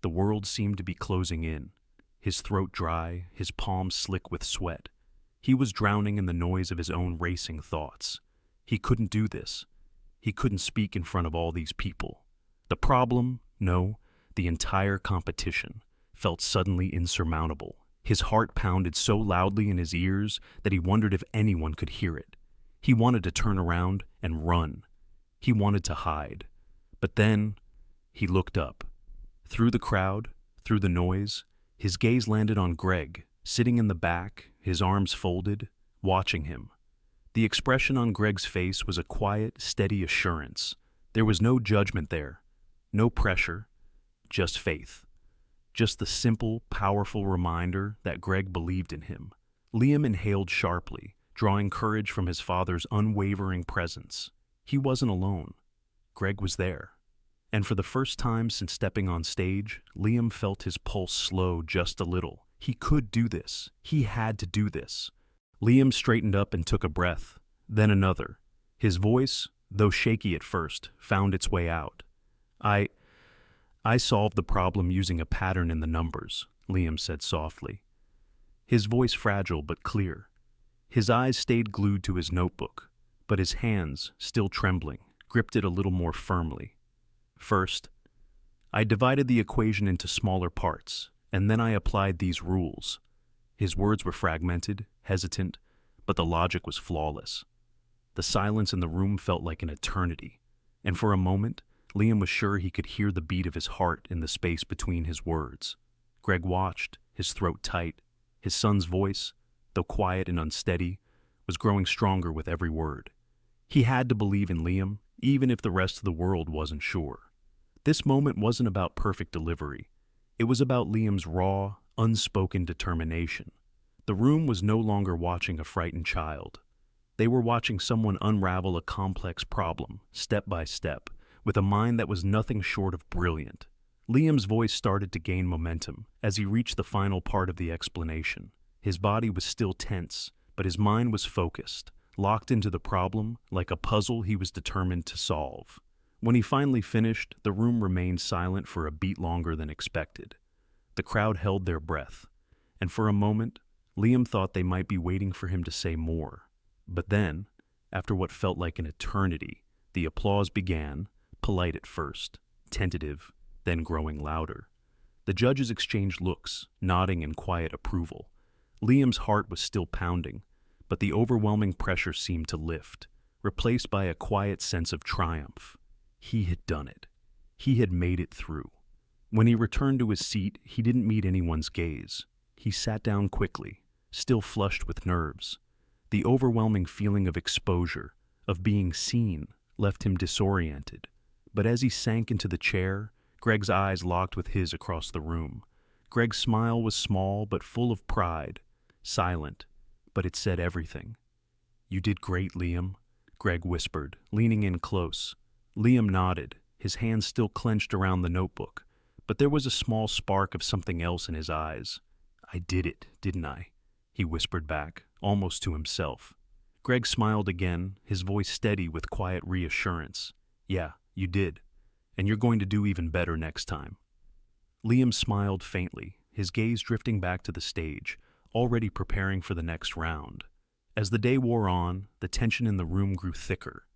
The world seemed to be closing in, his throat dry, his palms slick with sweat. He was drowning in the noise of his own racing thoughts. He couldn't do this. He couldn't speak in front of all these people. The problem, no, the entire competition, felt suddenly insurmountable. His heart pounded so loudly in his ears that he wondered if anyone could hear it. He wanted to turn around and run. He wanted to hide. But then, he looked up. Through the crowd, through the noise, his gaze landed on Greg, sitting in the back, his arms folded, watching him. The expression on Greg's face was a quiet, steady assurance. There was no judgment there, no pressure, just faith. Just the simple, powerful reminder that Greg believed in him. Liam inhaled sharply, drawing courage from his father's unwavering presence. He wasn't alone. Greg was there. And for the first time since stepping on stage, Liam felt his pulse slow just a little. He could do this. He had to do this. Liam straightened up and took a breath, then another. His voice, though shaky at first, found its way out. I solved the problem using a pattern in the numbers, Liam said softly. His voice fragile but clear. His eyes stayed glued to his notebook, but his hands, still trembling, gripped it a little more firmly. First, I divided the equation into smaller parts, and then I applied these rules. His words were fragmented, hesitant, but the logic was flawless. The silence in the room felt like an eternity, and for a moment, Liam was sure he could hear the beat of his heart in the space between his words. Greg watched, his throat tight. His son's voice, though quiet and unsteady, was growing stronger with every word. He had to believe in Liam, even if the rest of the world wasn't sure. This moment wasn't about perfect delivery. It was about Liam's raw, unspoken determination. The room was no longer watching a frightened child. They were watching someone unravel a complex problem, step by step, with a mind that was nothing short of brilliant. Liam's voice started to gain momentum as he reached the final part of the explanation. His body was still tense, but his mind was focused, locked into the problem like a puzzle he was determined to solve. When he finally finished, the room remained silent for a beat longer than expected. The crowd held their breath, and for a moment, Liam thought they might be waiting for him to say more. But then, after what felt like an eternity, the applause began, polite at first, tentative, then growing louder. The judges exchanged looks, nodding in quiet approval. Liam's heart was still pounding, but the overwhelming pressure seemed to lift, replaced by a quiet sense of triumph. He had done it. He had made it through. When he returned to his seat, he didn't meet anyone's gaze. He sat down quickly, still flushed with nerves. The overwhelming feeling of exposure, of being seen, left him disoriented. But as he sank into the chair, Greg's eyes locked with his across the room. Greg's smile was small but full of pride, silent, but it said everything. "You did great, Liam," Greg whispered, leaning in close. Liam nodded, his hands still clenched around the notebook, but there was a small spark of something else in his eyes. "I did it, didn't I?" he whispered back, almost to himself. Greg smiled again, his voice steady with quiet reassurance. "Yeah, you did, and you're going to do even better next time." Liam smiled faintly, his gaze drifting back to the stage, already preparing for the next round. As the day wore on, the tension in the room grew thicker.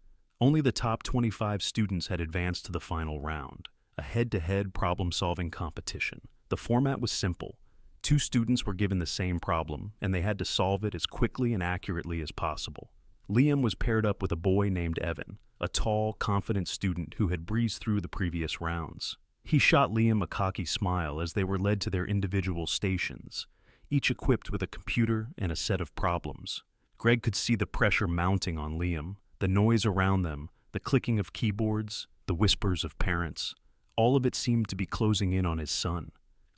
Only the top 25 students had advanced to the final round, a head-to-head problem-solving competition. The format was simple. 2 students were given the same problem, and they had to solve it as quickly and accurately as possible. Liam was paired up with a boy named Evan, a tall, confident student who had breezed through the previous rounds. He shot Liam a cocky smile as they were led to their individual stations, each equipped with a computer and a set of problems. Greg could see the pressure mounting on Liam, the noise around them, the clicking of keyboards, the whispers of parents. All of it seemed to be closing in on his son.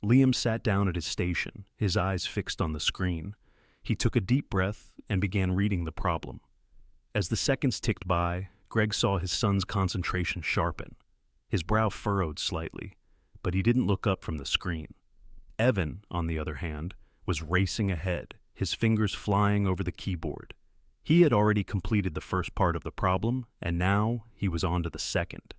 Liam sat down at his station, his eyes fixed on the screen. He took a deep breath and began reading the problem. As the seconds ticked by, Greg saw his son's concentration sharpen. His brow furrowed slightly, but he didn't look up from the screen. Evan, on the other hand, was racing ahead, his fingers flying over the keyboard. He had already completed the first part of the problem, and now he was on to the second.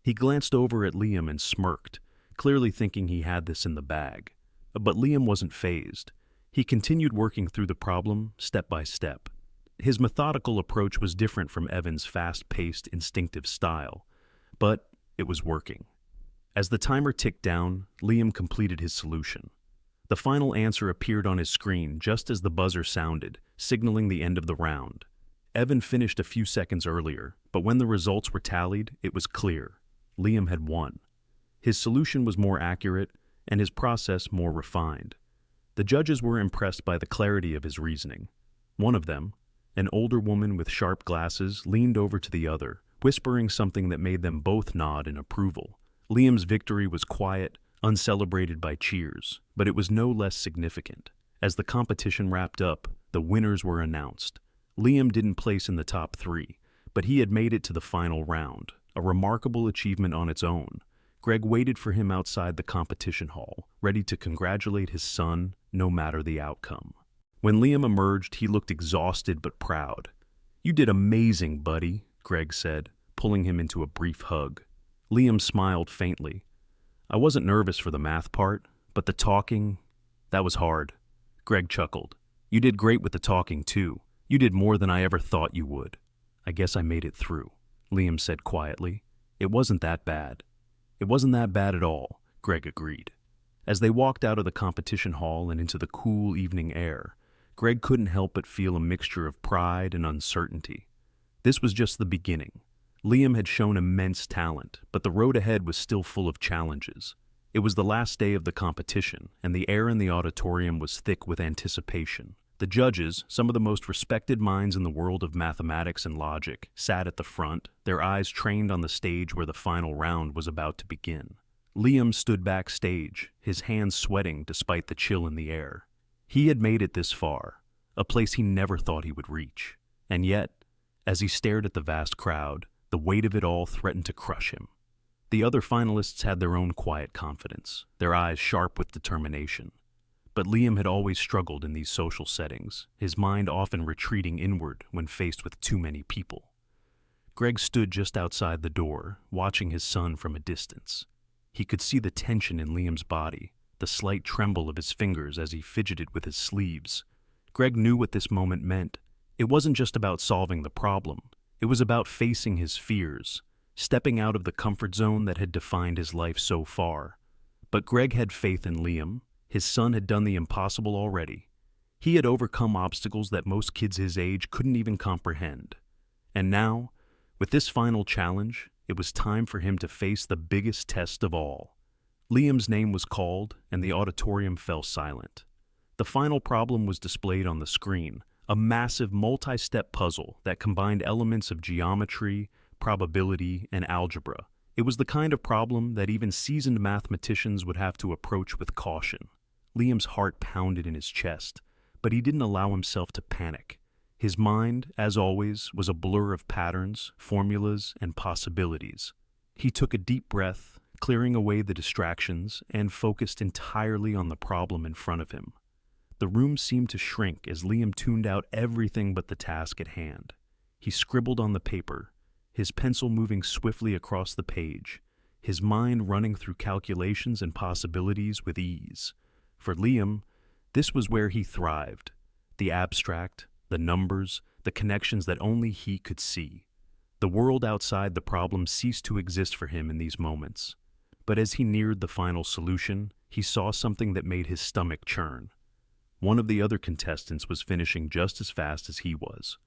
He glanced over at Liam and smirked, clearly thinking he had this in the bag. But Liam wasn't fazed. He continued working through the problem, step by step. His methodical approach was different from Evan's fast-paced, instinctive style, but it was working. As the timer ticked down, Liam completed his solution. The final answer appeared on his screen just as the buzzer sounded, signaling the end of the round. Evan finished a few seconds earlier, but when the results were tallied, it was clear. Liam had won. His solution was more accurate, and his process more refined. The judges were impressed by the clarity of his reasoning. One of them, an older woman with sharp glasses, leaned over to the other, whispering something that made them both nod in approval. Liam's victory was quiet, uncelebrated by cheers, but it was no less significant. As the competition wrapped up, the winners were announced. Liam didn't place in the top 3, but he had made it to the final round, a remarkable achievement on its own. Greg waited for him outside the competition hall, ready to congratulate his son, no matter the outcome. When Liam emerged, he looked exhausted but proud. "You did amazing, buddy," Greg said, pulling him into a brief hug. Liam smiled faintly. "I wasn't nervous for the math part, but the talking, that was hard." Greg chuckled. "You did great with the talking, too. You did more than I ever thought you would." "I guess I made it through," Liam said quietly. "It wasn't that bad." "It wasn't that bad at all," Greg agreed. As they walked out of the competition hall and into the cool evening air, Greg couldn't help but feel a mixture of pride and uncertainty. This was just the beginning. Liam had shown immense talent, but the road ahead was still full of challenges. It was the last day of the competition, and the air in the auditorium was thick with anticipation. The judges, some of the most respected minds in the world of mathematics and logic, sat at the front, their eyes trained on the stage where the final round was about to begin. Liam stood backstage, his hands sweating despite the chill in the air. He had made it this far, a place he never thought he would reach. And yet, as he stared at the vast crowd, the weight of it all threatened to crush him. The other finalists had their own quiet confidence, their eyes sharp with determination. But Liam had always struggled in these social settings, his mind often retreating inward when faced with too many people. Greg stood just outside the door, watching his son from a distance. He could see the tension in Liam's body, the slight tremble of his fingers as he fidgeted with his sleeves. Greg knew what this moment meant. It wasn't just about solving the problem. It was about facing his fears, stepping out of the comfort zone that had defined his life so far. But Greg had faith in Liam. His son had done the impossible already. He had overcome obstacles that most kids his age couldn't even comprehend. And now, with this final challenge, it was time for him to face the biggest test of all. Liam's name was called, and the auditorium fell silent. The final problem was displayed on the screen, a massive multi-step puzzle that combined elements of geometry, probability, and algebra. It was the kind of problem that even seasoned mathematicians would have to approach with caution. Liam's heart pounded in his chest, but he didn't allow himself to panic. His mind, as always, was a blur of patterns, formulas, and possibilities. He took a deep breath, clearing away the distractions, and focused entirely on the problem in front of him. The room seemed to shrink as Liam tuned out everything but the task at hand. He scribbled on the paper, his pencil moving swiftly across the page, his mind running through calculations and possibilities with ease. For Liam, this was where he thrived. The abstract, the numbers, the connections that only he could see. The world outside the problem ceased to exist for him in these moments. But as he neared the final solution, he saw something that made his stomach churn. One of the other contestants was finishing just as fast as he was.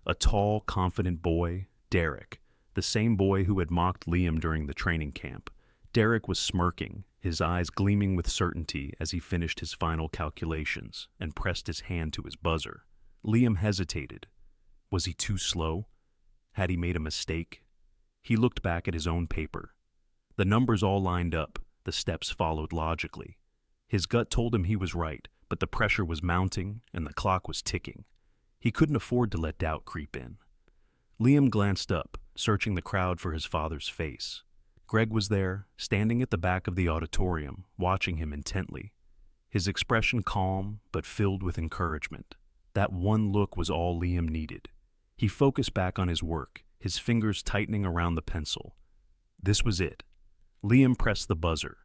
A tall, confident boy, Derek, the same boy who had mocked Liam during the training camp. Derek was smirking, his eyes gleaming with certainty as he finished his final calculations and pressed his hand to his buzzer. Liam hesitated. Was he too slow? Had he made a mistake? He looked back at his own paper. The numbers all lined up, the steps followed logically. His gut told him he was right, but the pressure was mounting and the clock was ticking. He couldn't afford to let doubt creep in. Liam glanced up, searching the crowd for his father's face. Greg was there, standing at the back of the auditorium, watching him intently. His expression calm, but filled with encouragement. That one look was all Liam needed. He focused back on his work, his fingers tightening around the pencil. This was it. Liam pressed the buzzer.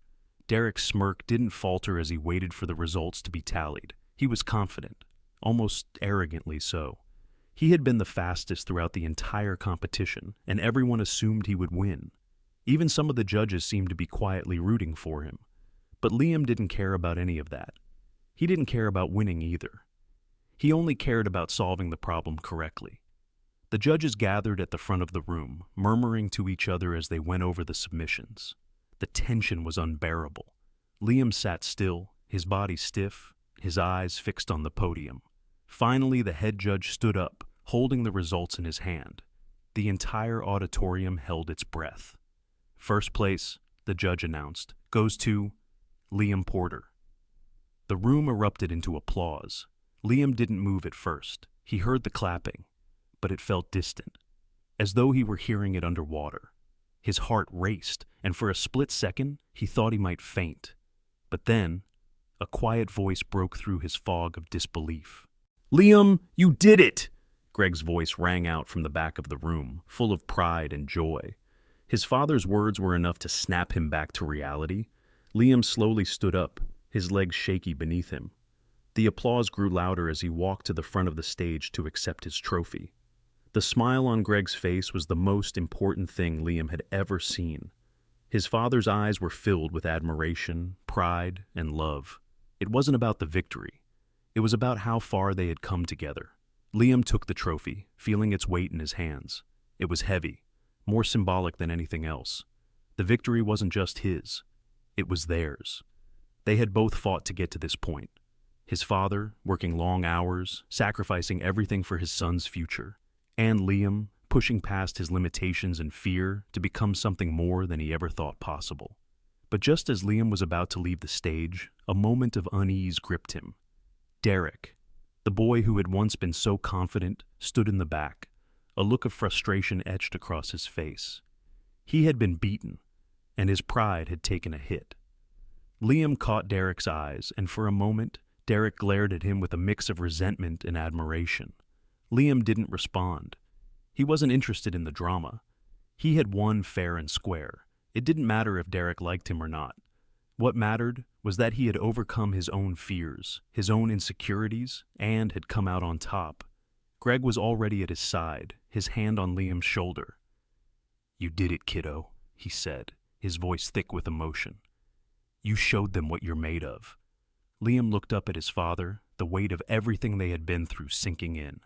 Derek's smirk didn't falter as he waited for the results to be tallied. He was confident, almost arrogantly so. He had been the fastest throughout the entire competition, and everyone assumed he would win. Even some of the judges seemed to be quietly rooting for him. But Liam didn't care about any of that. He didn't care about winning either. He only cared about solving the problem correctly. The judges gathered at the front of the room, murmuring to each other as they went over the submissions. The tension was unbearable. Liam sat still, his body stiff, his eyes fixed on the podium. Finally, the head judge stood up, holding the results in his hand. The entire auditorium held its breath. First place, the judge announced, goes to Liam Porter. The room erupted into applause. Liam didn't move at first. He heard the clapping, but it felt distant, as though he were hearing it underwater. His heart raced, and for a split second, he thought he might faint. But then, a quiet voice broke through his fog of disbelief. "Liam, you did it!" Greg's voice rang out from the back of the room, full of pride and joy. His father's words were enough to snap him back to reality. Liam slowly stood up, his legs shaky beneath him. The applause grew louder as he walked to the front of the stage to accept his trophy. The smile on Greg's face was the most important thing Liam had ever seen. His father's eyes were filled with admiration, pride, and love. It wasn't about the victory. It was about how far they had come together. Liam took the trophy, feeling its weight in his hands. It was heavy, more symbolic than anything else. The victory wasn't just his. It was theirs. They had both fought to get to this point. His father, working long hours, sacrificing everything for his son's future. And Liam, pushing past his limitations and fear to become something more than he ever thought possible. But just as Liam was about to leave the stage, a moment of unease gripped him. Derek, the boy who had once been so confident, stood in the back, a look of frustration etched across his face. He had been beaten, and his pride had taken a hit. Liam caught Derek's eyes, and for a moment, Derek glared at him with a mix of resentment and admiration. Liam didn't respond. He wasn't interested in the drama. He had won fair and square. It didn't matter if Derek liked him or not. What mattered was that he had overcome his own fears, his own insecurities, and had come out on top. Greg was already at his side, his hand on Liam's shoulder. "You did it, kiddo," he said, his voice thick with emotion. "You showed them what you're made of." Liam looked up at his father, the weight of everything they had been through sinking in.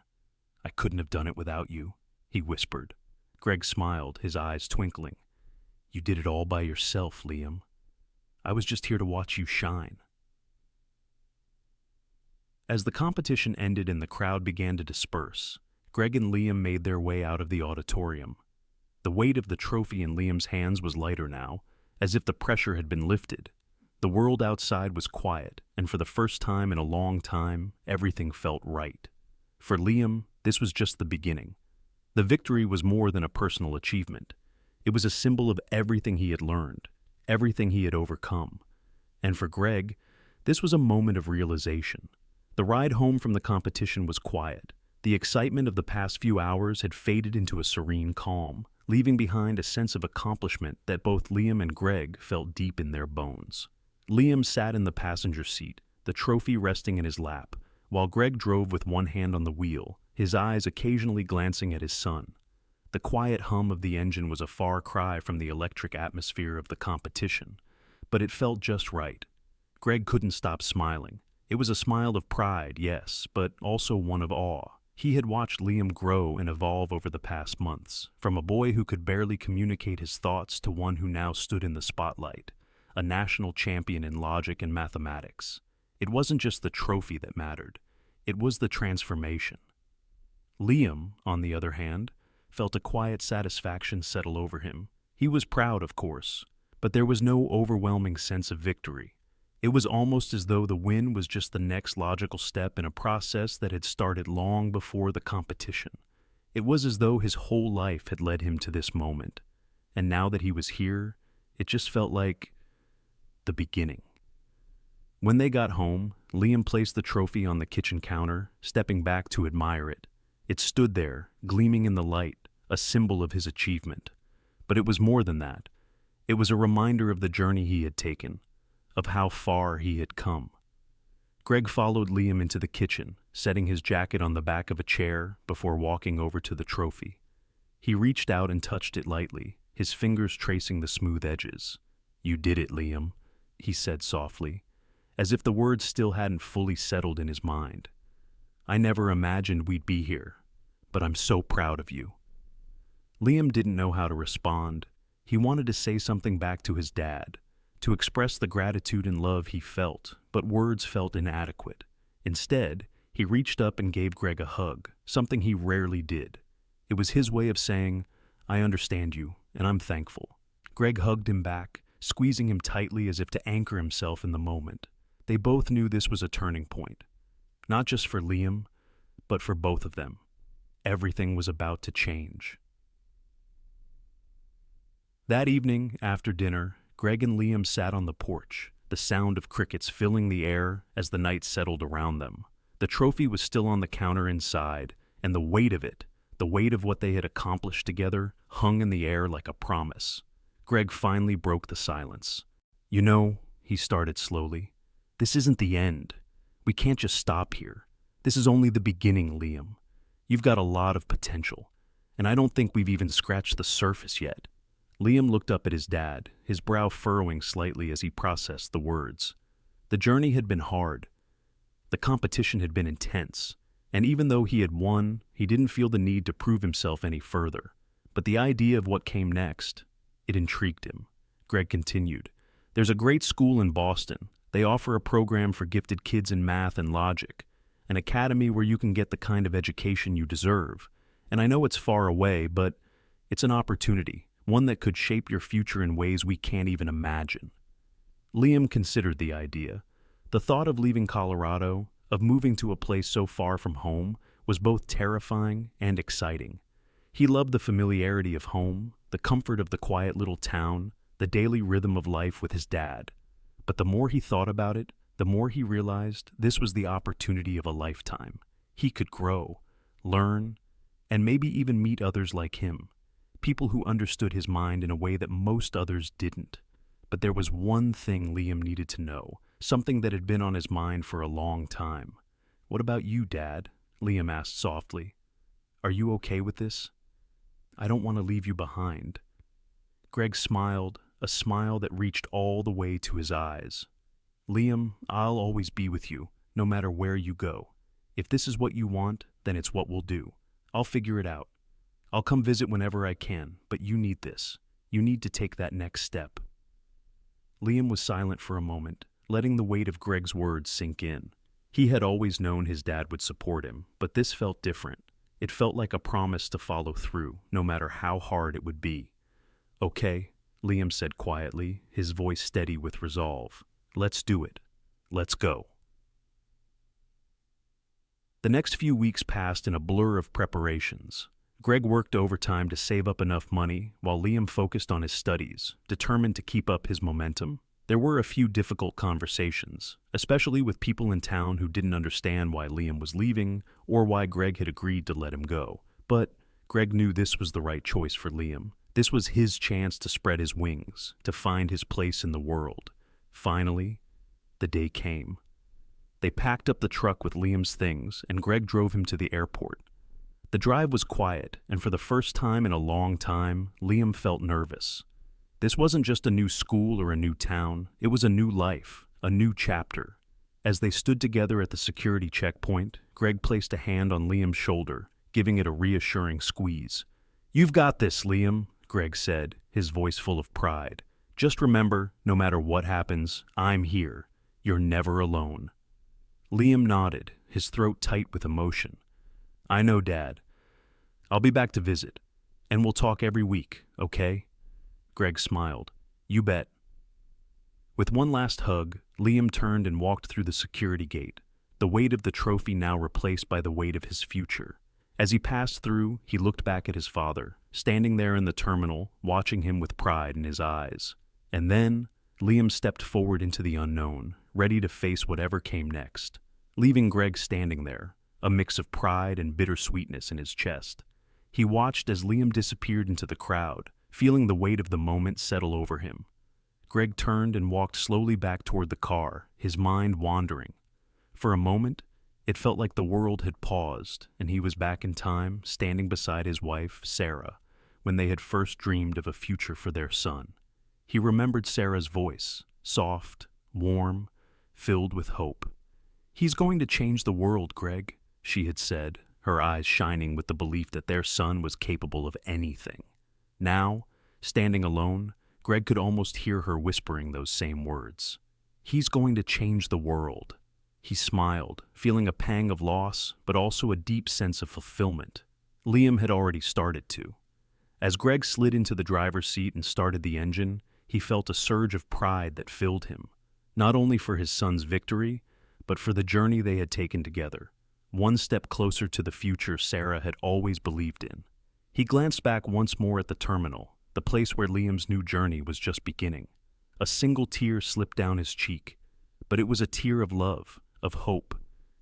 "I couldn't have done it without you," he whispered. Greg smiled, his eyes twinkling. "You did it all by yourself, Liam. I was just here to watch you shine." As the competition ended and the crowd began to disperse, Greg and Liam made their way out of the auditorium. The weight of the trophy in Liam's hands was lighter now, as if the pressure had been lifted. The world outside was quiet, and for the first time in a long time, everything felt right. For Liam, this was just the beginning. The victory was more than a personal achievement. It was a symbol of everything he had learned, everything he had overcome. And for Greg, this was a moment of realization. The ride home from the competition was quiet. The excitement of the past few hours had faded into a serene calm, leaving behind a sense of accomplishment that both Liam and Greg felt deep in their bones. Liam sat in the passenger seat, the trophy resting in his lap, while Greg drove with one hand on the wheel, his eyes occasionally glancing at his son. The quiet hum of the engine was a far cry from the electric atmosphere of the competition, but it felt just right. Greg couldn't stop smiling. It was a smile of pride, yes, but also one of awe. He had watched Liam grow and evolve over the past months, from a boy who could barely communicate his thoughts to one who now stood in the spotlight, a national champion in logic and mathematics. It wasn't just the trophy that mattered, it was the transformation. Liam, on the other hand, felt a quiet satisfaction settle over him. He was proud, of course, but there was no overwhelming sense of victory. It was almost as though the win was just the next logical step in a process that had started long before the competition. It was as though his whole life had led him to this moment, and now that he was here, it just felt like the beginning. When they got home, Liam placed the trophy on the kitchen counter, stepping back to admire it. It stood there, gleaming in the light, a symbol of his achievement. But it was more than that. It was a reminder of the journey he had taken, of how far he had come. Greg followed Liam into the kitchen, setting his jacket on the back of a chair before walking over to the trophy. He reached out and touched it lightly, his fingers tracing the smooth edges. "You did it, Liam," he said softly, as if the words still hadn't fully settled in his mind. "I never imagined we'd be here, but I'm so proud of you." Liam didn't know how to respond. He wanted to say something back to his dad, to express the gratitude and love he felt, but words felt inadequate. Instead, he reached up and gave Greg a hug, something he rarely did. It was his way of saying, "I understand you, and I'm thankful." Greg hugged him back, squeezing him tightly as if to anchor himself in the moment. They both knew this was a turning point. Not just for Liam, but for both of them. Everything was about to change. That evening, after dinner, Greg and Liam sat on the porch, the sound of crickets filling the air as the night settled around them. The trophy was still on the counter inside, and the weight of it, the weight of what they had accomplished together, hung in the air like a promise. Greg finally broke the silence. "You know," he started slowly, "this isn't the end. We can't just stop here. This is only the beginning, Liam. You've got a lot of potential, and I don't think we've even scratched the surface yet." Liam looked up at his dad, his brow furrowing slightly as he processed the words. The journey had been hard. The competition had been intense, and even though he had won, he didn't feel the need to prove himself any further. But the idea of what came next, it intrigued him. Greg continued, "There's a great school in Boston. They offer a program for gifted kids in math and logic, an academy where you can get the kind of education you deserve. And I know it's far away, but it's an opportunity, one that could shape your future in ways we can't even imagine." Liam considered the idea. The thought of leaving Colorado, of moving to a place so far from home, was both terrifying and exciting. He loved the familiarity of home, the comfort of the quiet little town, the daily rhythm of life with his dad. But the more he thought about it, the more he realized this was the opportunity of a lifetime. He could grow, learn, and maybe even meet others like him, people who understood his mind in a way that most others didn't. But there was one thing Liam needed to know, something that had been on his mind for a long time. "What about you, Dad?" Liam asked softly. "Are you okay with this? I don't want to leave you behind." Greg smiled, a smile that reached all the way to his eyes. "Liam, I'll always be with you, no matter where you go. If this is what you want, then it's what we'll do. I'll figure it out. I'll come visit whenever I can, but you need this. You need to take that next step." Liam was silent for a moment, letting the weight of Greg's words sink in. He had always known his dad would support him, but this felt different. It felt like a promise to follow through, no matter how hard it would be. "Okay," Liam said quietly, his voice steady with resolve. "Let's do it. Let's go." The next few weeks passed in a blur of preparations. Greg worked overtime to save up enough money, while Liam focused on his studies, determined to keep up his momentum. There were a few difficult conversations, especially with people in town who didn't understand why Liam was leaving or why Greg had agreed to let him go. But Greg knew this was the right choice for Liam. This was his chance to spread his wings, to find his place in the world. Finally, the day came. They packed up the truck with Liam's things, and Greg drove him to the airport. The drive was quiet, and for the first time in a long time, Liam felt nervous. This wasn't just a new school or a new town, it was a new life, a new chapter. As they stood together at the security checkpoint, Greg placed a hand on Liam's shoulder, giving it a reassuring squeeze. "You've got this, Liam," Greg said, his voice full of pride. "Just remember, no matter what happens, I'm here. You're never alone." Liam nodded, his throat tight with emotion. "I know, Dad. I'll be back to visit, and we'll talk every week, okay?" Greg smiled. "You bet." With one last hug, Liam turned and walked through the security gate, the weight of the trophy now replaced by the weight of his future. As he passed through, he looked back at his father, standing there in the terminal, watching him with pride in his eyes. And then, Liam stepped forward into the unknown, ready to face whatever came next, leaving Greg standing there, a mix of pride and bittersweetness in his chest. He watched as Liam disappeared into the crowd, feeling the weight of the moment settle over him. Greg turned and walked slowly back toward the car, his mind wandering. For a moment, it felt like the world had paused, and he was back in time, standing beside his wife, Sarah, when they had first dreamed of a future for their son. He remembered Sarah's voice, soft, warm, filled with hope. "He's going to change the world, Greg," she had said, her eyes shining with the belief that their son was capable of anything. Now, standing alone, Greg could almost hear her whispering those same words. "He's going to change the world." He smiled, feeling a pang of loss, but also a deep sense of fulfillment. Liam had already started to. As Greg slid into the driver's seat and started the engine, he felt a surge of pride that filled him, not only for his son's victory, but for the journey they had taken together, one step closer to the future Sarah had always believed in. He glanced back once more at the terminal, the place where Liam's new journey was just beginning. A single tear slipped down his cheek, but it was a tear of love, of hope,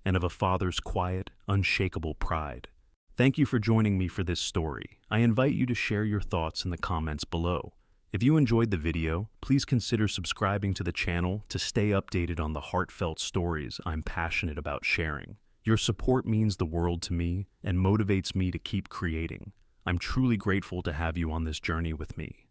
and of a father's quiet, unshakable pride. Thank you for joining me for this story. I invite you to share your thoughts in the comments below. If you enjoyed the video, please consider subscribing to the channel to stay updated on the heartfelt stories I'm passionate about sharing. Your support means the world to me and motivates me to keep creating. I'm truly grateful to have you on this journey with me.